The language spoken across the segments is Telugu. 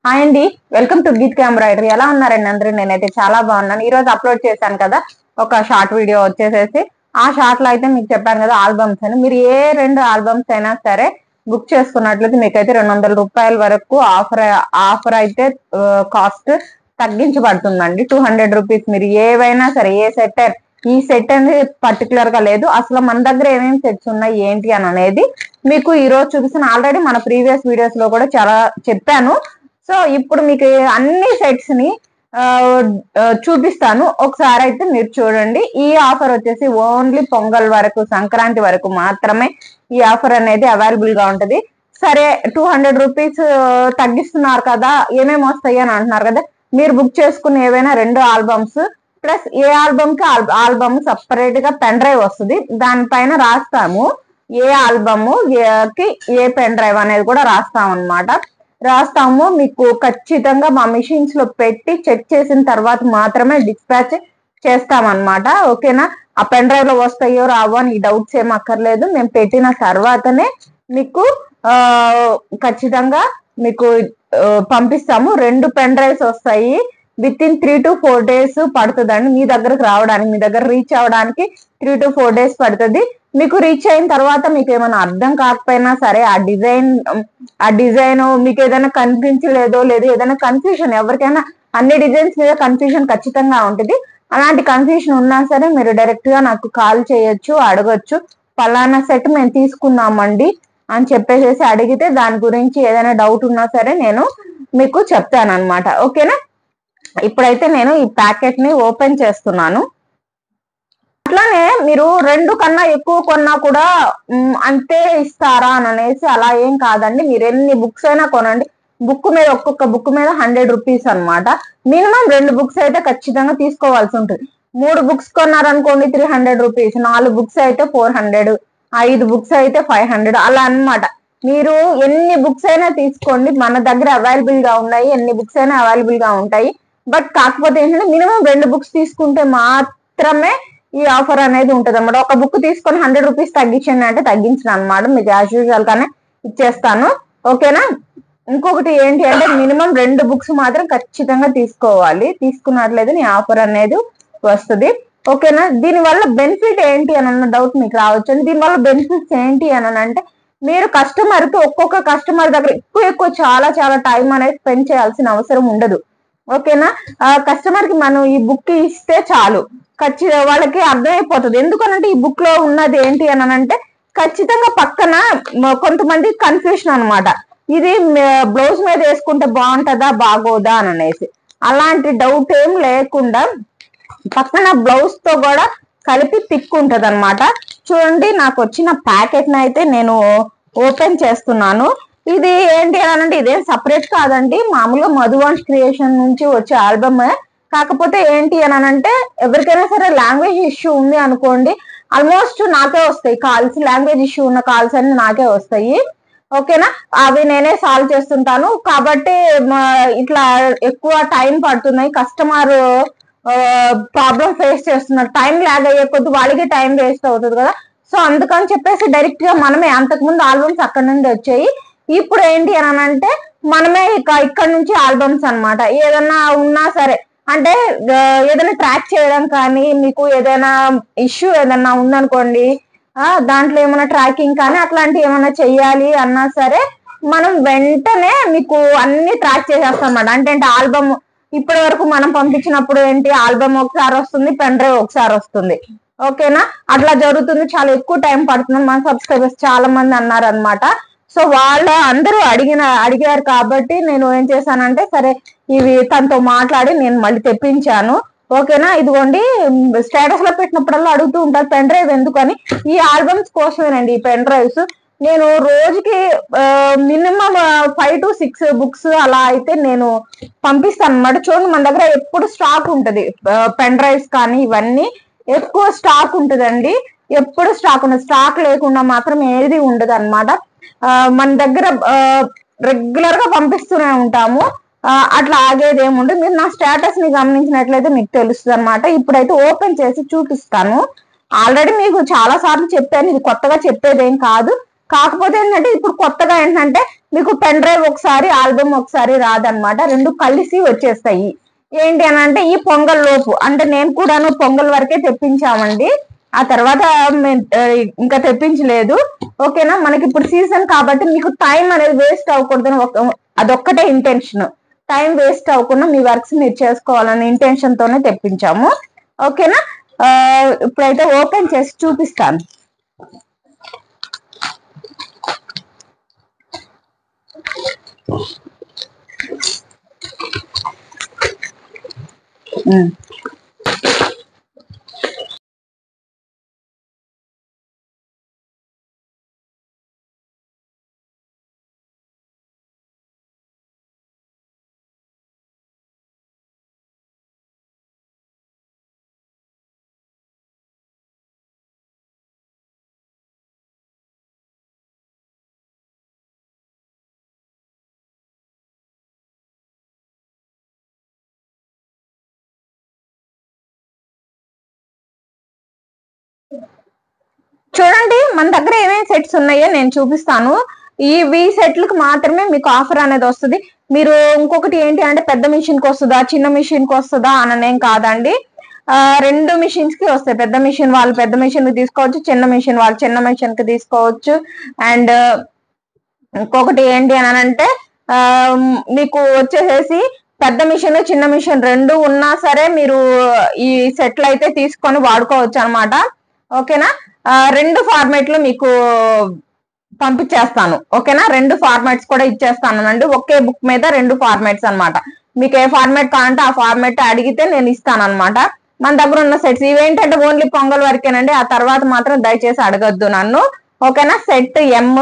హాయ్ అండి, వెల్కమ్ టు గీత్ ఎంబ్రాయిడరీ. ఎలా ఉన్నారండి అందరూ? నేనైతే చాలా బాగున్నాను. ఈ రోజు అప్లోడ్ చేశాను కదా ఒక షార్ట్ వీడియో వచ్చేసేసి. ఆ షార్ట్ లో అయితే మీకు చెప్పాను కదా ఆల్బమ్స్ అని. మీరు ఏ 2 ఆల్బమ్స్ అయినా సరే బుక్ చేసుకున్నట్లయితే మీకైతే 200 రూపాయల వరకు ఆఫర్ అయితే కాస్ట్ తగ్గించబడుతుందండి. 200 రూపీస్. మీరు ఏవైనా సరే ఏ సెట్, ఈ సెట్ అనేది పర్టికులర్ గా లేదు, అసలు మన దగ్గర ఏమేమి సెట్స్ ఉన్నాయి ఏంటి అని అనేది మీకు ఈ రోజు చూపిస్తాను. ఆల్రెడీ మన ప్రీవియస్ వీడియోస్ లో కూడా చాలా చెప్పాను. సో ఇప్పుడు మీకు అన్ని సెట్స్ ని చూపిస్తాను. ఒకసారి అయితే మీరు చూడండి. ఈ ఆఫర్ వచ్చేసి ఓన్లీ పొంగల్ వరకు, సంక్రాంతి వరకు మాత్రమే ఈ ఆఫర్ అనేది అవైలబుల్ గా ఉంటది. సరే 200 రూపీస్ తగ్గిస్తున్నారు కదా, ఏమేమి వస్తాయి అని అంటున్నారు కదా. మీరు బుక్ చేసుకున్న ఏవైనా 2 ఆల్బమ్స్ ప్లస్ ఏ ఆల్బమ్ కి ఆల్బమ్ సపరేట్ గా పెన్ డ్రైవ్ వస్తుంది. దానిపైన రాస్తాము ఏ ఆల్బమ్ కి ఏ పెన్ డ్రైవ్ అనేది కూడా రాస్తాము. మీకు ఖచ్చితంగా మా మిషన్స్ లో పెట్టి చెక్ చేసిన తర్వాత మాత్రమే డిస్పాచ్ చేస్తామన్నమాట. ఓకేనా? ఆ పెన్ డ్రైవ్ లో వస్తాయో రావో అని ఈ డౌట్స్ ఏం అక్కర్లేదు. మేము పెట్టిన తర్వాతనే మీకు ఖచ్చితంగా మీకు పంపిస్తాము. 2 పెన్ డ్రైవ్స్ వస్తాయి. విత్ ఇన్ 3 to 4 days పడుతుందండి మీ దగ్గరకు రావడానికి. మీ దగ్గర రీచ్ అవడానికి 3 to 4 days పడుతుంది. మీకు రీచ్ అయిన తర్వాత మీకు ఏమైనా అర్థం కాకపోయినా సరే ఆ డిజైన్ మీకు ఏదైనా కనిపించలేదో లేదు, ఏదైనా కన్ఫ్యూజన్, ఎవరికైనా అన్ని డిజైన్స్ మీద కన్ఫ్యూజన్ ఖచ్చితంగా ఉంటుంది. అలాంటి కన్ఫ్యూజన్ ఉన్నా సరే మీరు డైరెక్ట్ గా నాకు కాల్ చేయొచ్చు, అడగొచ్చు. పలానా సెట్ మేము తీసుకున్నామండి అని చెప్పేసి అడిగితే దాని గురించి ఏదైనా డౌట్ ఉన్నా సరే నేను మీకు చెప్తాను అనమాట. ఓకేనా? ఇప్పుడైతే నేను ఈ ప్యాకెట్ ని ఓపెన్ చేస్తున్నాను. అట్లానే మీరు 2 కన్నా ఎక్కువ కొన్నా కూడా అంతే ఇస్తారా అని అనేసి అలా ఏం కాదండి. మీరు ఎన్ని బుక్స్ అయినా కొనండి. ఒక్కొక్క బుక్ మీద 100 రూపీస్ అనమాట. మినిమం 2 బుక్స్ అయితే ఖచ్చితంగా తీసుకోవాల్సి ఉంటుంది. 3 బుక్స్ కొన్నారనుకోండి 300 రూపీస్, 4 బుక్స్ అయితే 400, 5 బుక్స్ అయితే 500, అలా అనమాట. మీరు ఎన్ని బుక్స్ అయినా తీసుకోండి, మన దగ్గర అవైలబుల్ గా ఉన్నాయి. ఎన్ని బుక్స్ అయినా అవైలబుల్ గా ఉంటాయి. బట్ కాకపోతే ఏంటంటే మినిమం 2 బుక్స్ తీసుకుంటే మాత్రమే ఈ ఆఫర్ అనేది ఉంటది అనమాట. ఒక బుక్ తీసుకొని 100 రూపీస్ తగ్గించండి అంటే తగ్గించను అనమాట. మీకు యాజ్ యూజువల్ గానే ఇచ్చేస్తాను. ఓకేనా? ఇంకొకటి ఏంటి అంటే మినిమం 2 బుక్స్ మాత్రం ఖచ్చితంగా తీసుకోవాలి. తీసుకున్నట్లయితే నీ ఆఫర్ అనేది వస్తుంది. ఓకేనా? దీనివల్ల బెనిఫిట్ ఏంటి అని అన్న డౌట్ మీకు రావచ్చు. దీనివల్ల బెనిఫిట్స్ ఏంటి అని అంటే మీరు కస్టమర్ కి, ఒక్కొక్క కస్టమర్ దగ్గర ఎక్కువ చాలా టైం అనేది స్పెండ్ చేయాల్సిన అవసరం ఉండదు. ఓకేనా? కస్టమర్ కి మనం ఈ బుక్ ఇస్తే చాలు, ఖచ్చితంగా వాళ్ళకి అర్థమైపోతుంది. ఎందుకనంటే ఈ బుక్ లో ఉన్నది ఏంటి అని అంటే ఖచ్చితంగా పక్కన కొంతమంది కన్ఫ్యూషన్ అనమాట. ఇది బ్లౌజ్ మీద వేసుకుంటే బాగుంటుందా బాగోదా అని అనేసి అలాంటి డౌట్ ఏం లేకుండా పక్కన బ్లౌజ్ తో కూడా కలిపి పిక్ ఉంటది అనమాట. చూడండి, నాకు వచ్చిన ప్యాకెట్ ని అయితే నేను ఓపెన్ చేస్తున్నాను. ఇది ఏంటి అని అంటే ఇదేం సపరేట్ కాదండి, మామూలుగా మధువంశ్ క్రియేషన్ నుంచి వచ్చే ఆల్బమ్. కాకపోతే ఏంటి అని అంటే ఎవరికైనా సరే లాంగ్వేజ్ ఇష్యూ ఉంది అనుకోండి, ఆల్మోస్ట్ నాకే వస్తాయి కాల్స్. లాంగ్వేజ్ ఇష్యూ ఉన్న కాల్స్ అన్ని నాకే వస్తాయి. ఓకేనా? అవి నేనే సాల్వ్ చేస్తుంటాను. కాబట్టి ఇట్లా ఎక్కువ టైం పడుతున్నాయి. కస్టమర్ ప్రాబ్లం ఫేస్ చేస్తున్నారు. టైం ల్యాగ్ అయ్యే కొద్ది వాళ్ళకి టైం వేస్ట్ అవుతుంది కదా. సో అందుకని చెప్పేసి డైరెక్ట్ గా మనమే, అంతకుముందు ఆల్బమ్స్ అక్కడ నుండి వచ్చాయి, ఇప్పుడు ఏంటి అని అంటే మనమే ఇక్కడ నుంచి ఆల్బమ్స్ అనమాట. ఏదన్నా ఉన్నా సరే అంటే ఏదైనా ట్రాక్ చేయడం కానీ, మీకు ఏదైనా ఇష్యూ ఏదన్నా ఉందనుకోండి, దాంట్లో ఏమైనా ట్రాకింగ్ కానీ అట్లాంటివి ఏమైనా చెయ్యాలి అన్నా సరే మనం వెంటనే మీకు అన్ని ట్రాక్ చేసేస్తాం అన్నమాట. అంటే ఆల్బమ్ ఇప్పటి వరకు మనం పంపించినప్పుడు ఏంటి, ఆల్బమ్ ఒకసారి వస్తుంది, పెన్ డ్రైవ్ ఒకసారి వస్తుంది. ఓకేనా? అట్లా జరుగుతుంది. చాలా ఎక్కువ టైం పడుతుంది. మన సబ్స్క్రైబర్స్ చాలా మంది అన్నారు అనమాట. సో వాళ్ళ అందరూ అడిగారు కాబట్టి నేను ఏం చేశానంటే సరే ఇవి తనతో మాట్లాడి నేను మళ్ళీ తెప్పించాను. ఓకేనా? ఇదిగోండి, స్టేటస్ లో పెట్టినప్పుడల్లా అడుగుతూ ఉంటారు పెన్ డ్రైవ్ ఎందుకని. ఈ ఆల్బమ్స్ కోసమేనండి ఈ పెన్ డ్రైవ్స్. నేను రోజుకి మినిమం 5 to 6 బుక్స్ అలా అయితే నేను పంపిస్తాను అన్నమాట. చూడండి, మన దగ్గర ఎప్పుడు స్టాక్ ఉంటది. పెన్ డ్రైవ్స్ కానీ ఇవన్నీ ఎక్కువ స్టాక్ ఉంటదండి. ఎప్పుడు స్టాక్ ఉండదు. స్టాక్ లేకుండా మాత్రం ఏది ఉండదు అనమాట. మన దగ్గర రెగ్యులర్ గా పంపిస్తూనే ఉంటాము. అట్లా ఆగేది ఏముండదు. మీరు నా స్టేటస్ ని గమనించినట్లయితే మీకు తెలుస్తుంది అనమాట. ఇప్పుడైతే ఓపెన్ చేసి చూపిస్తాను. ఆల్రెడీ మీకు చాలా సార్లు చెప్పాను, ఇది కొత్తగా చెప్పేది ఏం కాదు. కాకపోతే ఏంటంటే ఇప్పుడు కొత్తగా ఏంటంటే మీకు పెన్ డ్రైవ్ ఒకసారి ఆల్బమ్ ఒకసారి రాదనమాట, రెండు కలిసి వచ్చేస్తాయి. ఏంటి అని అంటే ఈ పొంగల్ లోపు, అంటే నేను కూడాను పొంగల్ వరకే తెప్పించామండి, ఆ తర్వాత ఇంకా తెప్పించలేదు. ఓకేనా, మనకి ఇప్పుడు సీజన్ కాబట్టి మీకు టైం అనేది వేస్ట్ అవ్వకూడదు, అదొక్కటే ఇంటెన్షన్. టైం వేస్ట్ అవ్వకుండా మీ వర్క్స్ మీరు చేసుకోవాలనే ఇంటెన్షన్ తోనే తెప్పించాము. ఓకేనా, ఇప్పుడైతే ఓపెన్ చేసి చూపిస్తాను. చూడండి మన దగ్గర ఏమేమి సెట్స్ ఉన్నాయో నేను చూపిస్తాను. ఈ సెట్లకు మాత్రమే మీకు ఆఫర్ అనేది వస్తుంది. మీరు ఇంకొకటి ఏంటి అంటే పెద్ద మిషన్ కి వస్తుందా చిన్న మిషన్ కి వస్తుందా అననేం కాదండి, రెండు మిషన్స్ కి వస్తాయి. పెద్ద మిషన్ వాళ్ళు పెద్ద మిషన్ కి తీసుకోవచ్చు, చిన్న మిషన్ వాళ్ళు చిన్న మిషన్ కి తీసుకోవచ్చు. అండ్ ఇంకొకటి ఏంటి అని అంటే మీకు వచ్చేసేసి పెద్ద మిషన్ చిన్న మిషన్ రెండు ఉన్నా సరే మీరు ఈ సెట్లు అయితే తీసుకొని వాడుకోవచ్చు అనమాట. ఓకేనా, రెండు ఫార్మాట్లు మీకు పంపించేస్తాను. ఓకేనా, రెండు ఫార్మాట్స్ కూడా ఇచ్చేస్తాను అండి, ఒకే బుక్ మీద రెండు ఫార్మాట్స్ అనమాట. మీకు ఏ ఫార్మాట్ కావాలంటే ఆ ఫార్మాట్ అడిగితే నేను ఇస్తాను అనమాట. మన దగ్గర ఉన్న సెట్స్ ఇవేంటంటే ఓన్లీ పొంగల్ వరకేనండి, ఆ తర్వాత మాత్రం దయచేసి అడగద్దు నన్ను. ఓకేనా, సెట్ ఎమ్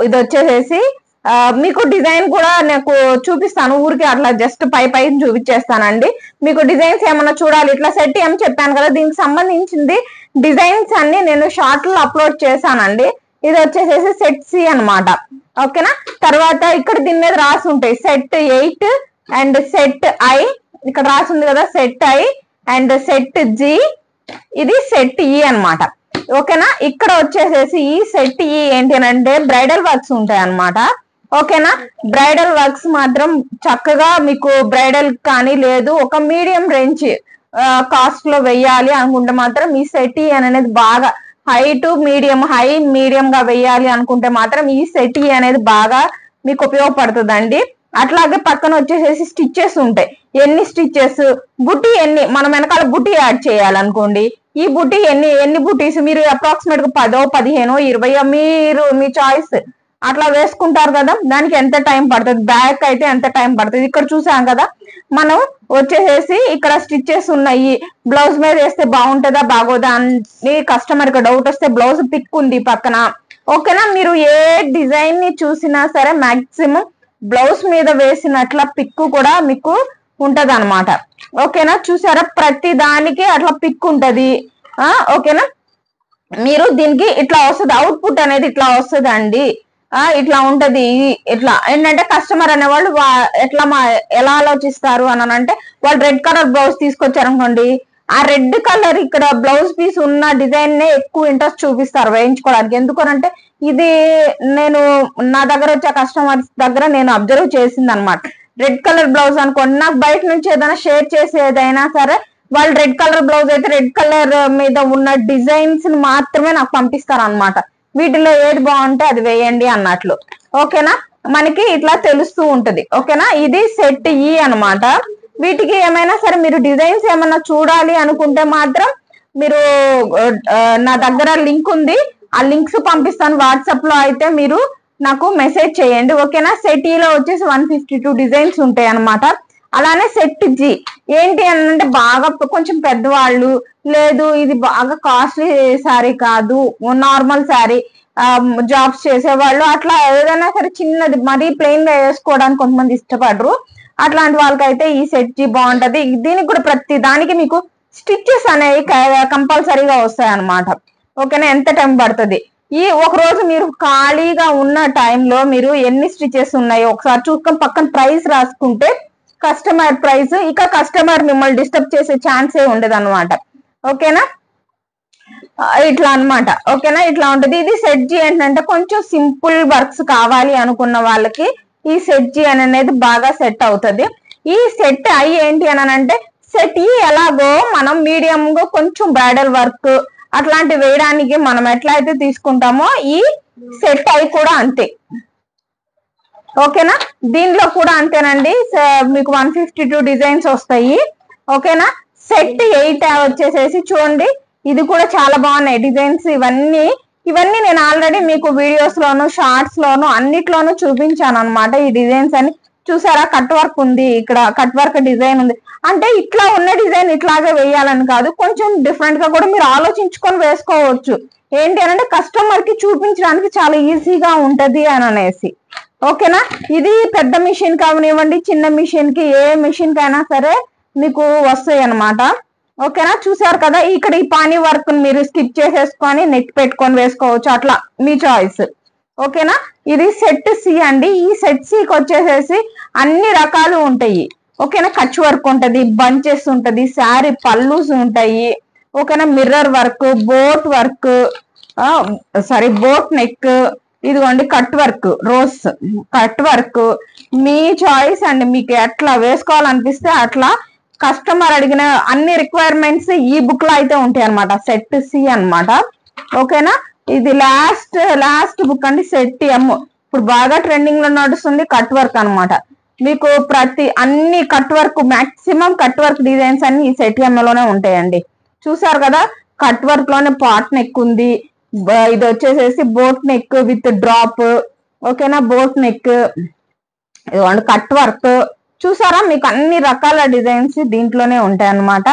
ఇది వచ్చేసేసి మీకు డిజైన్ కూడా నాకు చూపిస్తాను, ఊరికి అట్లా జస్ట్ పై చూపించేస్తానండి. మీకు డిజైన్స్ ఏమన్నా చూడాలి, ఇట్లా సెట్ ఏం చెప్పాను కదా, దీనికి సంబంధించింది డిజైన్స్ అన్ని నేను షార్ట్ లో అప్లోడ్ చేశానండి. ఇది వచ్చేసేసి సెట్ సి అనమాట. ఓకేనా, తర్వాత ఇక్కడ దీని మీద రాసి ఉంటాయి సెట్ 8 అండ్ సెట్ ఐ, ఇక్కడ రాసి ఉంది కదా set I and set G, ఇది సెట్ ఈ అనమాట. ఓకేనా, ఇక్కడ వచ్చేసేసి ఈ సెట్ ఈ ఏంటి అంటే బ్రైడల్ వర్క్స్ ఉంటాయి అనమాట. ఓకేనా, బ్రైడల్ వర్క్స్ మాత్రం చక్కగా మీకు బ్రైడల్ కానీ లేదు ఒక మీడియం రేంజ్ కాస్ట్ లో వెయ్యాలి అనుకుంటే మాత్రం ఈ సెట్ ఈ అనేది బాగా high to medium, high medium గా వెయ్యాలి అనుకుంటే మాత్రం ఈ సెట్ ఈ అనేది బాగా మీకు ఉపయోగపడుతుందండి. అట్లాగే పక్కన వచ్చేసేసి స్టిచ్చెస్ ఉంటాయి, ఎన్ని స్టిచ్చెస్ బుట్టి ఎన్ని మనం వెనకాల బుట్టి యాడ్ చేయాలనుకోండి, ఈ బుట్టి ఎన్ని బుటీస్ మీరు అప్రాక్సిమేట్ గా 10, 15, 20 మీరు మీ చాయిస్ అట్లా వేసుకుంటారు కదా, దానికి ఎంత టైం పడుతుంది, బ్యాక్ అయితే ఎంత టైం పడుతుంది. ఇక్కడ చూసాం కదా మనం వచ్చేసేసి ఇక్కడ స్టిచ్చెస్ ఉన్నాయి, బ్లౌజ్ మీద వేస్తే బాగుంటుందా బాగోదా అని కస్టమర్ కి డౌట్ వస్తే బ్లౌజ్ పిక్ ఉంది పక్కన. ఓకేనా, మీరు ఏ డిజైన్ ని చూసినా సరే మాక్సిమం బ్లౌజ్ మీద వేసినట్ల పిక్ కూడా మీకు ఉంటది అనమాట. ఓకేనా, చూసారా ప్రతి దానికి అట్లా పిక్ ఉంటది. ఓకేనా, మీరు దీనికి ఇట్లా వస్తుంది, అవుట్పుట్ అనేది ఇట్లా వస్తుంది అండి, ఇట్లా ఉంటది. ఇట్లా ఏంటంటే కస్టమర్ అనేవాళ్ళు ఎలా ఆలోచిస్తారు అని అంటే, వాళ్ళు రెడ్ కలర్ బ్లౌజ్ తీసుకొచ్చారు అనుకోండి, ఆ రెడ్ కలర్ ఇక్కడ బ్లౌజ్ పీస్ ఉన్న డిజైన్ నే ఎక్కువ ఇంట్రెస్ట్ చూపిస్తారు వేయించుకోవడానికి. ఎందుకనంటే ఇది నేను నా దగ్గర వచ్చే కస్టమర్స్ దగ్గర నేను అబ్జర్వ్ చేసింది అనమాట. రెడ్ కలర్ బ్లౌజ్ అనుకోండి, నాకు బయట నుంచి ఏదైనా షేర్ చేసేదైనా సరే వాళ్ళు రెడ్ కలర్ బ్లౌజ్ అయితే రెడ్ కలర్ మీద ఉన్న డిజైన్స్ మాత్రమే నాకు పంపిస్తారు అనమాట. వీటిలో ఏది బాగుంటే అది వేయండి అన్నట్లు. ఓకేనా, మనకి ఇట్లా తెలుస్తూ ఉంటది. ఓకేనా, ఇది సెట్ ఈ అనమాట. వీటికి ఏమైనా సరే మీరు డిజైన్స్ ఏమైనా చూడాలి అనుకుంటే మాత్రం మీరు నా దగ్గర లింక్ ఉంది, ఆ లింక్స్ పంపిస్తాను వాట్సాప్ లో, అయితే మీరు నాకు మెసేజ్ చేయండి. ఓకేనా, సెట్ ఈలో వచ్చేసి 152 డిజైన్స్ ఉంటాయి అనమాట. అలానే సెట్ జి ఏంటి అంటే బాగా కొంచెం పెద్దవాళ్ళు, లేదు ఇది బాగా కాస్ట్లీ శారీ కాదు నార్మల్ శారీ, జాబ్స్ చేసేవాళ్ళు అట్లా ఏదైనా సరే చిన్నది మరీ ప్లెయిన్ గా వేసుకోవడానికి కొంతమంది ఇష్టపడరు, అట్లాంటి వాళ్ళకైతే ఈ సెట్ జి బాగుంటది. దీనికి కూడా ప్రతి దానికి మీకు స్టిచ్చెస్ అనేవి కంపల్సరీగా వస్తాయి అనమాట. ఓకేనా, ఎంత టైం పడుతుంది, ఈ ఒక రోజు మీరు ఖాళీగా ఉన్న టైంలో మీరు ఎన్ని స్టిచెస్ ఉన్నాయో ఒకసారి చూసుకొని పక్కన ప్రైస్ రాసుకుంటే కస్టమర్ ప్రైస్, ఇక కస్టమర్ మిమ్మల్ని డిస్టర్బ్ చేసే ఛాన్సే ఉండదు అనమాట. ఓకేనా, ఇట్లా అన్నమాట. ఓకేనా, ఇట్లా ఉంటది. ఇది సెట్ జీ ఏంటంటే కొంచెం సింపుల్ వర్క్స్ కావాలి అనుకున్న వాళ్ళకి ఈ సెట్ జీ అనేది బాగా సెట్ అవుతుంది. ఈ సెట్ ఐ ఏంటి అని అంటే, సెట్ ఈ ఎలాగో మనం మీడియం గా కొంచెం బ్రైడల్ వర్క్ అట్లాంటి వేయడానికి మనం ఎట్లయితే తీసుకుంటామో ఈ సెట్ ఐ కూడా అంతే. ఓకేనా, దీనిలో కూడా అంతేనండి. మీకు 152 డిజైన్స్ వస్తాయి. ఓకేనా, సెట్ 8 వచ్చేసేసి చూడండి, ఇది కూడా చాలా బాగున్నాయి డిజైన్స్. ఇవన్నీ నేను ఆల్రెడీ మీకు వీడియోస్ లోను షార్ట్స్ లోను అన్నిట్లోనూ చూపించాను అనమాట. ఈ డిజైన్స్ అని చూసారా, కట్ వర్క్ ఉంది, ఇక్కడ కట్ వర్క్ డిజైన్ ఉంది. అంటే ఇట్లా ఉన్న డిజైన్ ఇట్లాగే వేయాలని కాదు, కొంచెం డిఫరెంట్ గా కూడా మీరు ఆలోచించుకొని వేసుకోవచ్చు. ఏంటి అని అంటే కస్టమర్ కి చూపించడానికి చాలా ఈజీగా ఉంటది అని అనేసి. ఓకేనా, ఇది పెద్ద మిషన్ కావనివ్వండి, చిన్న మిషన్ కి, ఏ మిషన్ కి అయినా సరే మీకు వస్తాయి అన్నమాట. ఓకేనా, చూసారు కదా, ఇక్కడ ఈ పానీ వర్క్ మీరు స్కిప్ చేసేసుకొని నెట్ పెట్టుకొని వేసుకోవచ్చు, అట్లా మీ చాయిస్. ఓకేనా, ఇది సెట్ సి అండి. ఈ సెట్ సికి వచ్చేసేసి అన్ని రకాలు ఉంటాయి. ఓకేనా, కచ్ వర్క్ ఉంటది, బంచెస్ ఉంటది, శారీ పల్లూస్ ఉంటాయి. ఓకేనా, mirror work, boat work, boat neck, ఇదిగోండి cut work, rose cut work, మీ చాయిస్ అండి. మీకు ఎట్లా వేసుకోవాలనిపిస్తే అట్లా కస్టమర్ అడిగిన అన్ని రిక్వైర్మెంట్స్ ఈ బుక్ లో అయితే ఉంటాయి అనమాట. సెట్ సి అన్నమాట. ఓకేనా, ఇది లాస్ట్ బుక్ అండి, సెట్ ఎం. ఇప్పుడు బాగా ట్రెండింగ్ లో నడుస్తుంది కట్ వర్క్ అన్నమాట. మీకు అన్ని cut work, maximum cut work designs అన్ని ఈ సెట్ ఎం లోనే ఉంటాయండి. చూసారు కదా, కట్ వర్క్ లోనే పాట్ నెక్ ఉంది, ఇది వచ్చేసేసి బోట్ నెక్ విత్ డ్రాప్. ఓకేనా, బోట్ నెక్, ఇదిగోండి కట్ వర్క్. చూసారా, మీకు అన్ని రకాల డిజైన్స్ దీంట్లోనే ఉంటాయి అన్నమాట.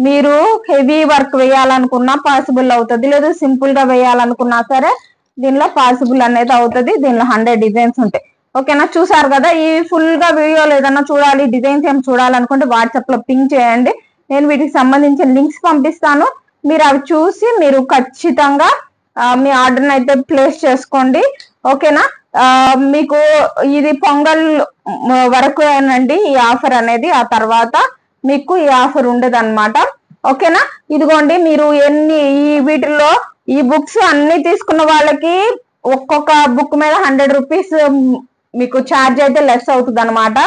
మీరు హెవీ వర్క్ వేయాలనుకున్నా పాసిబుల్ అవుతుంది, లేదు సింపుల్ గా వేయాలనుకున్నా సరే దీనిలో పాసిబుల్ అనేది అవుతుంది. దీనిలో 100 డిజైన్స్ ఉంటాయి. ఓకేనా, చూసారు కదా, ఈ ఫుల్ గా వీడియోలు ఏదన్నా చూడాలి, డిజైన్స్ ఏం చూడాలనుకుంటే వాట్సాప్ లో పింక్ చేయండి, నేను వీటికి సంబంధించిన లింక్స్ పంపిస్తాను. మీరు అవి చూసి మీరు ఖచ్చితంగా మీ ఆర్డర్ అయితే ప్లేస్ చేసుకోండి. ఓకేనా, మీకు ఇది పొంగల్ వరకు ఏనండి ఈ ఆఫర్ అనేది, ఆ తర్వాత మీకు ఈ ఆఫర్ ఉండదు అనమాట. ఓకేనా, ఇదిగోండి, మీరు వీటిల్లో ఈ బుక్స్ అన్ని తీసుకున్న వాళ్ళకి ఒక్కొక్క బుక్ మీద 100 రూపీస్ మీకు ఛార్జ్ అయితే లెస్ అవుతుంది అనమాట.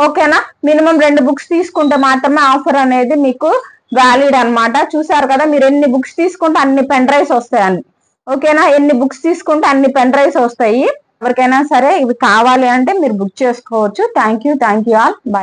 ఓకేనా, మినిమం 2 బుక్స్ తీసుకుంటే మాత్రమే ఆఫర్ అనేది మీకు వ్యాలిడ్ అనమాట. చూసారు కదా, మీరు ఎన్ని బుక్స్ తీసుకుంటే అన్ని పెన్ డ్రైవ్స్ వస్తాయండి. ఓకేనా, ఎన్ని బుక్స్ తీసుకుంటే అన్ని పెన్ డ్రైవ్స్ వస్తాయి. ఎవరికైనా సరే ఇవి కావాలి అంటే మీరు బుక్ చేసుకోవచ్చు. Thank you all, by.